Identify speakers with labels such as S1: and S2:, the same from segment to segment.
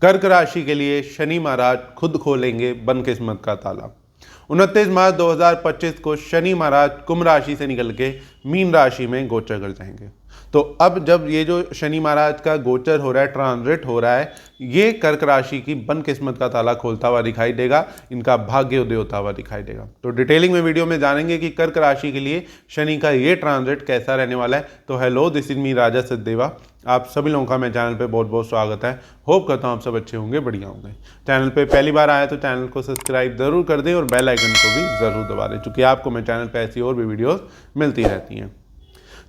S1: कर्क राशि के लिए शनि महाराज खुद खोलेंगे बंद किस्मत का ताला। 29 मार्च 2025 को शनि महाराज कुंभ राशि से निकल के मीन राशि में गोचर कर जाएंगे। तो अब जब ये जो शनि महाराज का गोचर हो रहा है, ट्रांजिट हो रहा है, ये कर्क राशि की बंद किस्मत का ताला खोलता हुआ दिखाई देगा, इनका भाग्य उदय होता हुआ दिखाई देगा। तो डिटेलिंग में वीडियो में जानेंगे कि कर्क राशि के लिए शनि का ये ट्रांजिट कैसा रहने वाला है। तो हेलो, दिस इज मी राजा सचदेवा। आप सभी लोगों का मेरे चैनल पे बहुत बहुत स्वागत है। होप करता हूँ आप सब अच्छे होंगे, बढ़िया होंगे। चैनल पे पहली बार आया तो चैनल को सब्सक्राइब जरूर कर दें और बेल आइकन को भी ज़रूर दबा दें, क्योंकि आपको मेरे चैनल पे ऐसी और भी वीडियोस मिलती रहती हैं।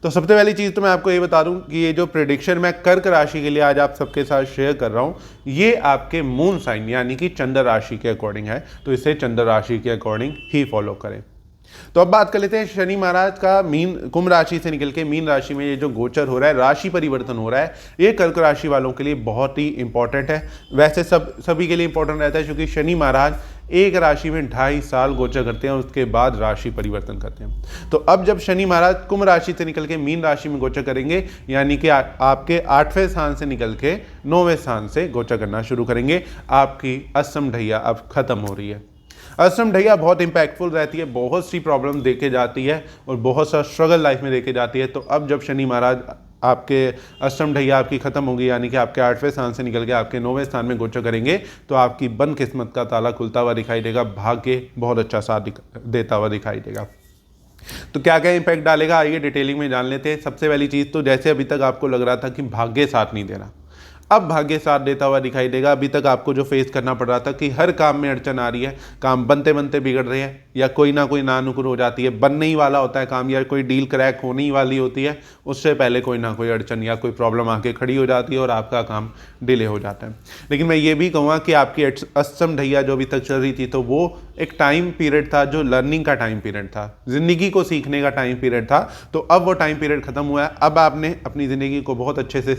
S1: तो सबसे पहली चीज़ तो मैं आपको ये बता दूं कि ये जो प्रेडिक्शन मैं कर्क राशि के लिए आज आप सबके साथ शेयर कर रहा हूँ, ये आपके मून साइन यानी कि चंद्र राशि के अकॉर्डिंग है। तो इसे चंद्र राशि के अकॉर्डिंग ही फॉलो करें। तो अब बात कर लेते हैं शनि महाराज का कुंभ राशि से निकल के मीन राशि में ये जो गोचर हो रहा है, राशि परिवर्तन हो रहा है, ये कर्क राशि वालों के लिए बहुत ही इंपॉर्टेंट है। वैसे सभी के लिए इंपॉर्टेंट रहता है, क्योंकि शनि महाराज एक राशि में 2.5 साल गोचर करते हैं और उसके बाद राशि परिवर्तन करते हैं। तो अब जब शनि महाराज कुंभ राशि से निकल के मीन राशि में गोचर करेंगे, यानी कि आपके 8वें स्थान से निकल के 9वें स्थान से गोचर करना शुरू करेंगे, आपकी अष्टम ढैया अब खत्म हो रही है। अष्टम ढैया बहुत इंपैक्टफुल रहती है, बहुत सी प्रॉब्लम देके जाती है और बहुत सा स्ट्रगल लाइफ में देके जाती है। तो अब जब शनि महाराज आपके अष्टम ढैया आपकी खत्म होगी, यानी कि आपके 8वें स्थान से निकल के आपके 9वें स्थान में गोचर करेंगे, तो आपकी बंद किस्मत का ताला खुलता हुआ दिखाई देगा, भाग्य बहुत अच्छा साथ देता हुआ दिखाई देगा। तो क्या क्या इंपैक्ट डालेगा, आइए डिटेलिंग में जान लेते हैं। सबसे पहली चीज़ तो जैसे अभी तक आपको लग रहा था कि भाग्य साथ नहीं दे रहा, अब भाग्य साथ देता हुआ दिखाई देगा। अभी तक आपको जो फेस करना पड़ रहा था कि हर काम में अड़चन आ रही है, काम बनते बनते बिगड़ रहे हैं, या कोई ना कोई नानुकुर हो जाती है, बनने ही वाला होता है काम, या कोई डील क्रैक होने ही वाली होती है, उससे पहले कोई ना कोई अड़चन या कोई प्रॉब्लम आके खड़ी हो जाती है और आपका काम डिले हो जाता है। लेकिन मैं ये भी कहूँगा कि आपकी अष्टम ढैया जो अभी तक चल रही थी, तो वो एक टाइम पीरियड था जो लर्निंग का टाइम पीरियड था, जिंदगी को सीखने का टाइम पीरियड था। तो अब वो टाइम पीरियड खत्म हुआ है। अब आपने अपनी ज़िंदगी को बहुत अच्छे से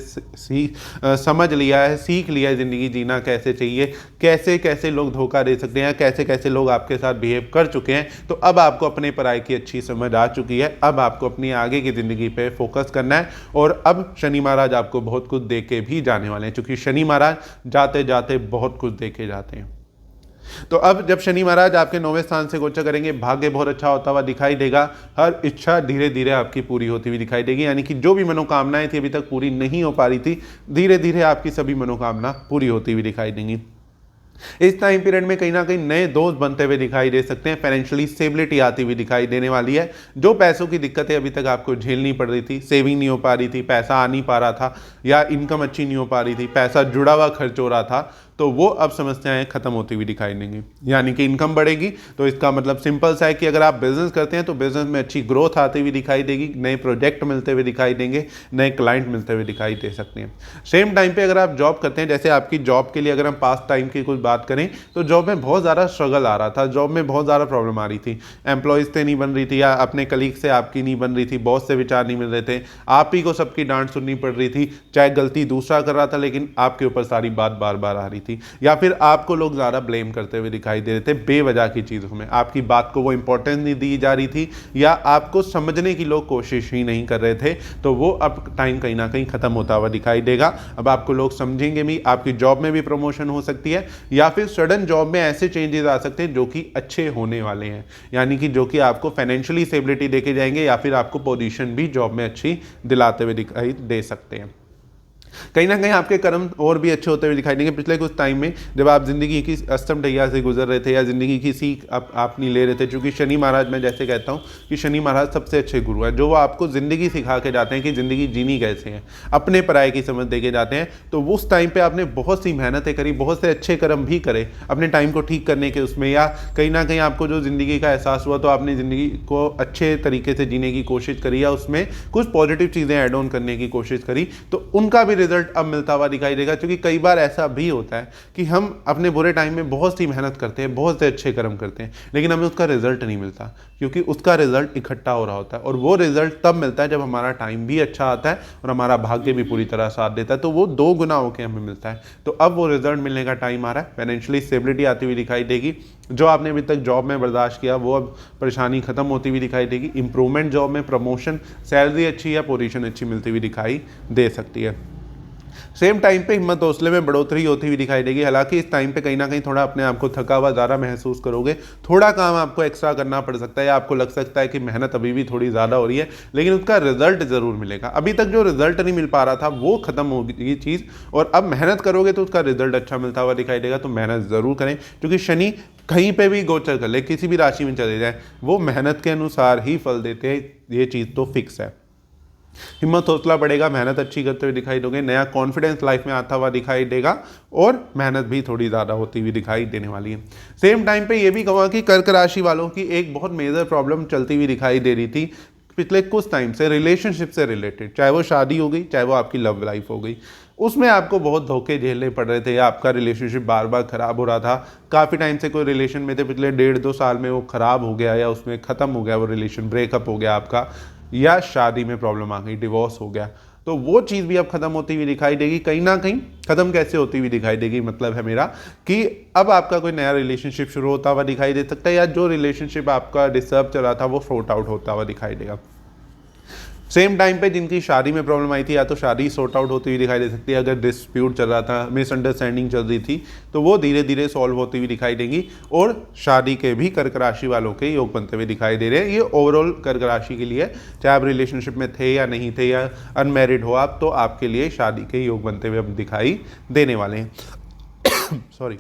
S1: समझ लिया है, सीख लिया है ज़िंदगी जीना कैसे चाहिए, कैसे कैसे लोग धोखा दे सकते हैं, कैसे कैसे लोग आपके साथ बिहेव कर चुके हैं। तो अब आपको अपने पराई की अच्छी समझ आ चुकी है। अब आपको अपनी आगे की ज़िंदगी पे फोकस करना है। और अब शनि महाराज आपको बहुत कुछ दे के भी जाने वाले हैं, क्योंकि शनि महाराज जाते जाते बहुत कुछ दे के जाते हैं। तो अब जब शनि महाराज आपके 9वें स्थान से गोचर करेंगे, भाग्य बहुत अच्छा होता हुआ दिखाई देगा। हर इच्छा धीरे धीरे आपकी पूरी होती हुई दिखाई देगी, यानी कि जो भी मनोकामनाएं थी अभी तक पूरी नहीं हो पा रही थी, धीरे धीरे आपकी सभी मनोकामना पूरी होती हुई दिखाई देंगी। इस टाइम पीरियड में कहीं ना कहीं नए दोस्त बनते हुए दिखाई दे सकते हैं, फाइनेंशियली स्टेबिलिटी आती हुई दिखाई देने वाली है। जो पैसों की दिक्कतें अभी तक आपको झेलनी पड़ रही थी, सेविंग नहीं हो पा रही थी, पैसा आ नहीं पा रहा था, या इनकम अच्छी नहीं हो पा रही थी, पैसा जुड़ा हुआ खर्च हो रहा था, तो वो अब समस्याएं खत्म होती हुई दिखाई देंगी, यानी कि इनकम बढ़ेगी। तो इसका मतलब सिंपल सा है कि अगर आप बिजनेस करते हैं तो बिजनेस में अच्छी ग्रोथ आती हुई दिखाई देगी, नए प्रोजेक्ट मिलते हुए दिखाई देंगे, नए क्लाइंट मिलते हुए दिखाई दे सकते हैं। सेम टाइम पे अगर आप जॉब करते हैं, जैसे आपकी जॉब के लिए अगर हम पास्ट टाइम की कुछ बात करें, तो जॉब में बहुत ज़्यादा स्ट्रगल आ रहा था, जॉब में बहुत ज़्यादा प्रॉब्लम आ रही थी, एम्प्लॉयज़ से नहीं बन रही थी, या अपने कलीग से आपकी नहीं बन रही थी, बॉस से विचार नहीं मिल रहे थे, आप ही को सबकी डांट सुननी पड़ रही थी, चाहे गलती दूसरा कर रहा था लेकिन आपके ऊपर सारी बात बार बार आ रही थी, या फिर आपको लोग ज़्यादा ब्लेम करते हुए दिखाई दे रहे थे बेवजह की चीज़ों में, आपकी बात को वो इंपॉर्टेंस नहीं दी जा रही थी, या आपको समझने की लोग कोशिश ही नहीं कर रहे थे। तो वो अब टाइम कहीं ना कहीं खत्म होता हुआ दिखाई देगा। अब आपको लोग समझेंगे भी, आपकी जॉब में भी प्रमोशन हो सकती है, या फिर सडन जॉब में ऐसे चेंजेस आ सकते हैं जो कि अच्छे होने वाले हैं, यानी कि जो कि आपको फाइनेंशियली स्टेबिलिटी देके जाएंगे, या फिर आपको पोजीशन भी जॉब में अच्छी दिलाते हुए दिखाई दे सकते हैं। कहीं ना कहीं आपके कर्म और भी अच्छे होते हुए दिखाई देंगे। पिछले कुछ टाइम में जब आप जिंदगी की अष्टम ढैया से गुजर रहे थे, या जिंदगी की सीख आप नहीं ले रहे थे, क्योंकि शनि महाराज, मैं जैसे कहता हूँ कि शनि महाराज सबसे अच्छे गुरु हैं, जो वो आपको जिंदगी सिखा के जाते हैं कि जिंदगी जीनी कैसे है, अपने पराये की समझ दे के जाते हैं। तो उस टाइम पर आपने बहुत सी मेहनतें करी, बहुत से अच्छे कर्म भी करे अपने टाइम को ठीक करने के उसमें, या कहीं ना कहीं आपको जो जिंदगी का एहसास हुआ, तो आपने जिंदगी को अच्छे तरीके से जीने की कोशिश करी, या उसमें कुछ पॉजिटिव चीज़ें ऐड ऑन करने की कोशिश करी, तो उनका भी रिजल्ट अब मिलता हुआ दिखाई देगा। क्योंकि कई बार ऐसा भी होता है कि हम अपने बुरे टाइम में बहुत सी मेहनत करते हैं, बहुत से अच्छे कर्म करते हैं, लेकिन हमें उसका रिजल्ट नहीं मिलता, क्योंकि उसका रिजल्ट इकट्ठा हो रहा होता है, और वो रिजल्ट तब मिलता है जब हमारा टाइम भी अच्छा आता है और हमारा भाग्य भी पूरी तरह साथ देता है, तो वो 2 गुना होकर हमें मिलता है। तो अब वो रिजल्ट मिलने का टाइम आ रहा है, फाइनेंशियली स्टेबिलिटी आती हुई दिखाई देगी। जो आपने अभी तक जॉब में बर्दाश्त किया, वो अब परेशानी खत्म होती हुई दिखाई देगी। इंप्रूवमेंट जॉब में, प्रमोशन, सैलरी अच्छी या पोजीशन अच्छी मिलती हुई दिखाई दे सकती है। सेम टाइम पे हिम्मत हौसले में बढ़ोतरी होती हुई दिखाई देगी। हालांकि इस टाइम पे कहीं ना कहीं थोड़ा अपने आप को थका हुआ ज़्यादा महसूस करोगे, थोड़ा काम आपको एक्स्ट्रा करना पड़ सकता है, या आपको लग सकता है कि मेहनत अभी भी थोड़ी ज़्यादा हो रही है, लेकिन उसका रिजल्ट ज़रूर मिलेगा। अभी तक जो रिजल्ट नहीं मिल पा रहा था वो खत्म होगी ये चीज़, और अब मेहनत करोगे तो उसका रिजल्ट अच्छा मिलता हुआ दिखाई देगा। तो मेहनत ज़रूर करें, क्योंकि शनि कहीं पे भी गोचर कर ले, किसी भी राशि में चले जाए, वो मेहनत के अनुसार ही फल देते हैं, ये चीज़ तो फिक्स है। हिम्मत हौसला बढ़ेगा, मेहनत अच्छी करते हुए दिखाई दोगे, नया कॉन्फिडेंस लाइफ में आता हुआ दिखाई देगा, और मेहनत भी थोड़ी ज़्यादा होती हुई दिखाई देने वाली है। सेम टाइम पे ये भी कहूँगा कि कर्क राशि वालों की एक बहुत मेजर प्रॉब्लम चलती हुई दिखाई दे रही थी पिछले कुछ टाइम से, रिलेशनशिप से रिलेटेड, चाहे वो शादी हो गई, चाहे वो आपकी लव लाइफ हो गई, उसमें आपको बहुत धोखे झेलने पड़ रहे थे, या आपका रिलेशनशिप बार बार ख़राब हो रहा था। काफ़ी टाइम से कोई रिलेशन में थे, पिछले 1.5-2 साल में वो ख़राब हो गया, या उसमें ख़त्म हो गया, वो रिलेशन ब्रेकअप हो गया आपका, या शादी में प्रॉब्लम आ गई, डिवोर्स हो गया, तो वो चीज़ भी अब खत्म होती हुई दिखाई देगी। कहीं ना कहीं खत्म कैसे होती हुई दिखाई देगी, मतलब है मेरा कि अब आपका कोई नया रिलेशनशिप शुरू होता हुआ दिखाई दे सकता है, या जो रिलेशनशिप आपका डिस्टर्ब चल रहा था वो सॉर्ट आउट होता हुआ दिखाई देगा। सेम टाइम पे जिनकी शादी में प्रॉब्लम आई थी, या तो शादी सॉर्ट आउट होती हुई दिखाई दे सकती है, अगर डिस्प्यूट चल रहा था, मिसअंडरस्टैंडिंग चल रही थी, तो वो धीरे धीरे सॉल्व होती हुई दिखाई देंगी, और शादी के भी कर्क राशि वालों के योग बनते हुए दिखाई दे रहे हैं। ये ओवरऑल कर्क राशि के लिए, चाहे आप रिलेशनशिप में थे या नहीं थे, या अनमैरिड हो आप, तो आपके लिए शादी के योग बनते हुए अब दिखाई देने वाले हैं। सॉरी।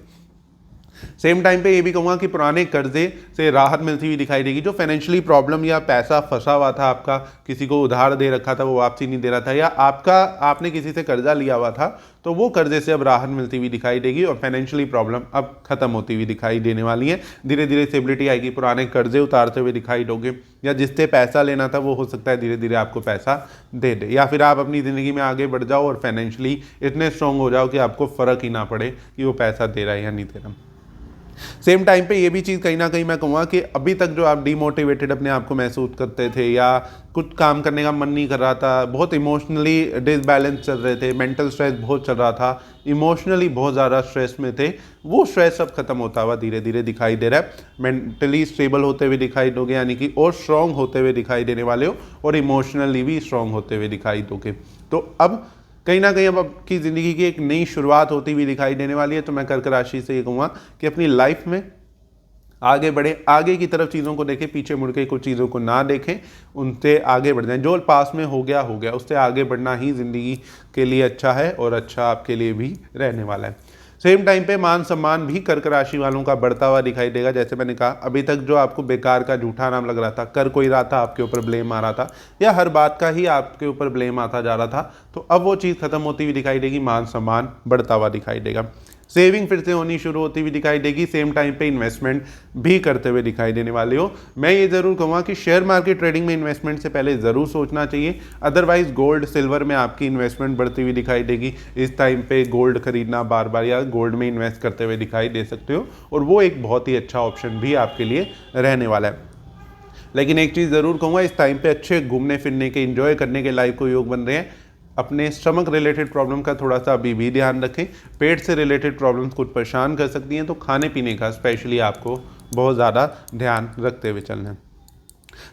S1: सेम टाइम पे ये भी कहूँगा कि पुराने कर्जे से राहत मिलती हुई दिखाई देगी। जो फाइनेंशियली प्रॉब्लम या पैसा फंसा हुआ था आपका, किसी को उधार दे रखा था वो वापसी नहीं दे रहा था, या आपने किसी से कर्जा लिया हुआ था, तो वो कर्जे से अब राहत मिलती हुई दिखाई देगी, और फाइनेंशियली प्रॉब्लम अब खत्म होती हुई दिखाई देने वाली है। धीरे धीरे स्टेबिलिटी आएगी, पुराने कर्जे उतारते हुए दिखाई दोगे, या जिससे पैसा लेना था वो हो सकता है धीरे धीरे आपको पैसा दे दे, या फिर आप अपनी ज़िंदगी में आगे बढ़ जाओ और फाइनेंशियली इतने स्ट्रॉन्ग हो जाओ कि आपको फ़र्क ही ना पड़े कि वो पैसा दे रहा है या नहीं दे रहा। सेम टाइम पे ये भी चीज़ कहीं ना कहीं मैं कहूँगा कि अभी तक जो आप डीमोटिवेटेड अपने आप को महसूस करते थे, या कुछ काम करने का मन नहीं कर रहा था, बहुत इमोशनली डिसबैलेंस चल रहे थे, मेंटल स्ट्रेस बहुत चल रहा था, इमोशनली बहुत ज़्यादा स्ट्रेस में थे, वो स्ट्रेस अब खत्म होता हुआ धीरे धीरे दिखाई दे रहा है। मेंटली स्टेबल होते हुए दिखाई दोगे, यानी कि और स्ट्रॉन्ग होते हुए दिखाई देने वाले हो, और इमोशनली भी स्ट्रॉन्ग होते हुए दिखाई दोगे। तो अब कहीं ना कहीं अब आपकी ज़िंदगी की एक नई शुरुआत होती हुई दिखाई देने वाली है। तो मैं कर्क राशि से ये कहूँगा कि अपनी लाइफ में आगे बढ़े, आगे की तरफ चीज़ों को देखें, पीछे मुड़ के कुछ चीज़ों को ना देखें, उनसे आगे बढ़ जाएं। जो पास में हो गया, उससे आगे बढ़ना ही ज़िंदगी के लिए अच्छा है, और अच्छा आपके लिए भी रहने वाला है। सेम टाइम पे मान सम्मान भी कर्क राशि वालों का बढ़ता हुआ दिखाई देगा। जैसे मैंने कहा, अभी तक जो आपको बेकार का झूठा नाम लग रहा था, कर कोई रहा था, आपके ऊपर ब्लेम आ रहा था, या हर बात का ही आपके ऊपर ब्लेम आता जा रहा था, तो अब वो चीज़ खत्म होती हुई दिखाई देगी, मान सम्मान बढ़ता हुआ दिखाई देगा। सेविंग फिर से होनी शुरू होती हुई दिखाई देगी। सेम टाइम पे इन्वेस्टमेंट भी करते हुए दिखाई देने वाले हो। मैं ये ज़रूर कहूँगा कि शेयर मार्केट ट्रेडिंग में इन्वेस्टमेंट से पहले ज़रूर सोचना चाहिए, अदरवाइज गोल्ड सिल्वर में आपकी इन्वेस्टमेंट बढ़ती हुई दिखाई देगी। इस टाइम पे गोल्ड खरीदना बार बार, या गोल्ड में इन्वेस्ट करते हुए दिखाई दे सकते हो, और वो एक बहुत ही अच्छा ऑप्शन भी आपके लिए रहने वाला है। लेकिन एक चीज़ ज़रूर कहूँगा, इस टाइम पे अच्छे घूमने फिरने के, एंजॉय करने के लाइफ को योग बन रहे हैं। अपने स्टमक रिलेटेड प्रॉब्लम का थोड़ा सा अभी भी ध्यान रखें। पेट से रिलेटेड प्रॉब्लम्स कुछ परेशान कर सकती हैं, तो खाने पीने का स्पेशली आपको बहुत ज़्यादा ध्यान रखते हुए चलना है।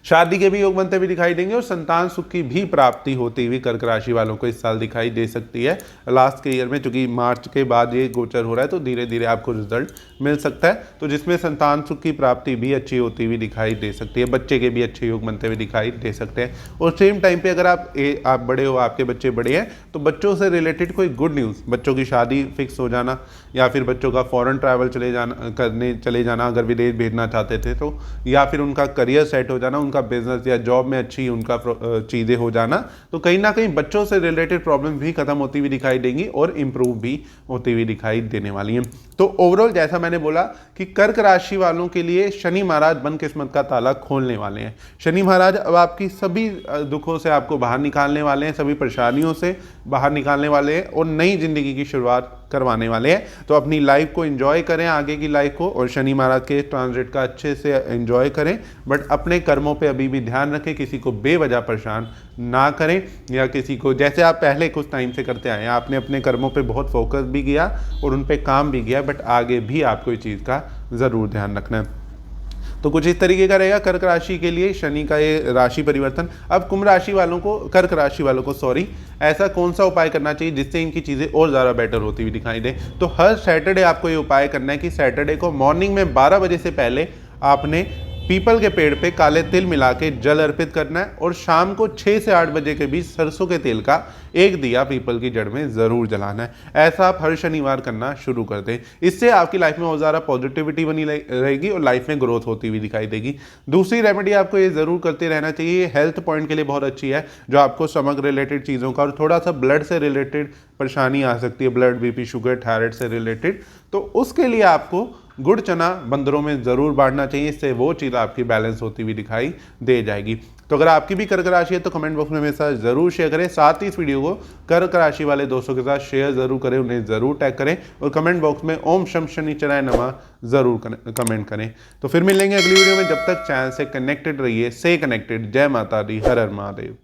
S1: शादी के भी योग बनते हुए दिखाई देंगे, और संतान सुख की भी प्राप्ति होती हुई कर्क राशि वालों को इस साल दिखाई दे सकती है। लास्ट के ईयर में, चूंकि मार्च के बाद ये गोचर हो रहा है, तो धीरे धीरे आपको रिजल्ट मिल सकता है, तो जिसमें संतान सुख की प्राप्ति भी अच्छी होती हुई दिखाई दे सकती है। बच्चे के भी अच्छे योग बनते हुए दिखाई दे सकते हैं। और सेम टाइम पे अगर आप बड़े हो, आपके बच्चे बड़े हैं, तो बच्चों से रिलेटेड कोई गुड न्यूज़, बच्चों की शादी फिक्स हो जाना, या फिर बच्चों का फॉरेन ट्रैवल चले जाना अगर विदेश भेजना चाहते थे तो, या फिर उनका करियर सेट हो जाना, उनका बिजनेस या जॉब में अच्छी उनका चीज़ें हो जाना, तो कहीं ना कहीं बच्चों से रिलेटेड प्रॉब्लम भी खत्म होती हुई दिखाई देंगी, और इम्प्रूव भी होती हुई दिखाई देने वाली हैं। तो ओवरऑल जैसा मैंने बोला कि कर्क राशि वालों के लिए शनि महाराज बन किस्मत का ताला खोलने वाले हैं। शनि महाराज अब आपकी सभी दुखों से आपको बाहर निकालने वाले हैं, सभी परेशानियों से बाहर निकालने वाले हैं, और नई जिंदगी की शुरुआत करवाने वाले हैं। तो अपनी लाइफ को एंजॉय करें, आगे की लाइफ को, और शनि महाराज के ट्रांजिट का अच्छे से एंजॉय करें, बट अपने कर्मों पे अभी भी ध्यान रखें, किसी को बेवजह परेशान ना करें, या किसी को, जैसे आप पहले कुछ टाइम से करते आए हैं, आपने अपने कर्मों पे बहुत फोकस भी किया और उन पे काम भी किया, बट आगे भी आपको इस चीज़ का ज़रूर ध्यान रखना है। तो कुछ इस तरीके का रहेगा कर्क राशि के लिए शनि का ये राशि परिवर्तन। अब कुंभ राशि वालों को, कर्क राशि वालों को सॉरी, ऐसा कौन सा उपाय करना चाहिए जिससे इनकी चीज़ें और ज़्यादा बेटर होती हुई दिखाई दे। तो हर सैटरडे आपको ये उपाय करना है कि सैटरडे को मॉर्निंग में 12 बजे से पहले आपने पीपल के पेड़ पे काले तिल मिला के जल अर्पित करना है और शाम को 6 से 8 बजे के बीच सरसों के तेल का एक दिया पीपल की जड़ में ज़रूर जलाना है। ऐसा आप हर शनिवार करना शुरू कर दें। इससे आपकी लाइफ में और ज़्यादा पॉजिटिविटी बनी रहेगी और लाइफ में ग्रोथ होती हुई दिखाई देगी। दूसरी रेमेडी आपको ये ज़रूर करते रहना चाहिए, ये हेल्थ पॉइंट के लिए बहुत अच्छी है, जो आपको स्टमक रिलेटेड चीज़ों का और थोड़ा सा ब्लड से रिलेटेड परेशानी आ सकती है, ब्लड बीपी शुगर थायराइड से रिलेटेड, तो उसके लिए आपको गुड़ चना बंदरों में ज़रूर बांटना चाहिए। इससे वो चीज़ आपकी बैलेंस होती हुई दिखाई दे जाएगी। तो अगर आपकी भी कर्क राशि है तो कमेंट बॉक्स में मेरे साथ ज़रूर शेयर करें। साथ ही इस वीडियो को कर्क राशि वाले दोस्तों के साथ शेयर ज़रूर करें, उन्हें ज़रूर टैग करें और कमेंट बॉक्स में ओम शम शनिश्चराय नमः ज़रूर कमेंट करें। तो फिर मिलेंगे अगली वीडियो में। जब तक चैनल से कनेक्टेड रहिए, से कनेक्टेड। जय माता दी, हर हर महादेव।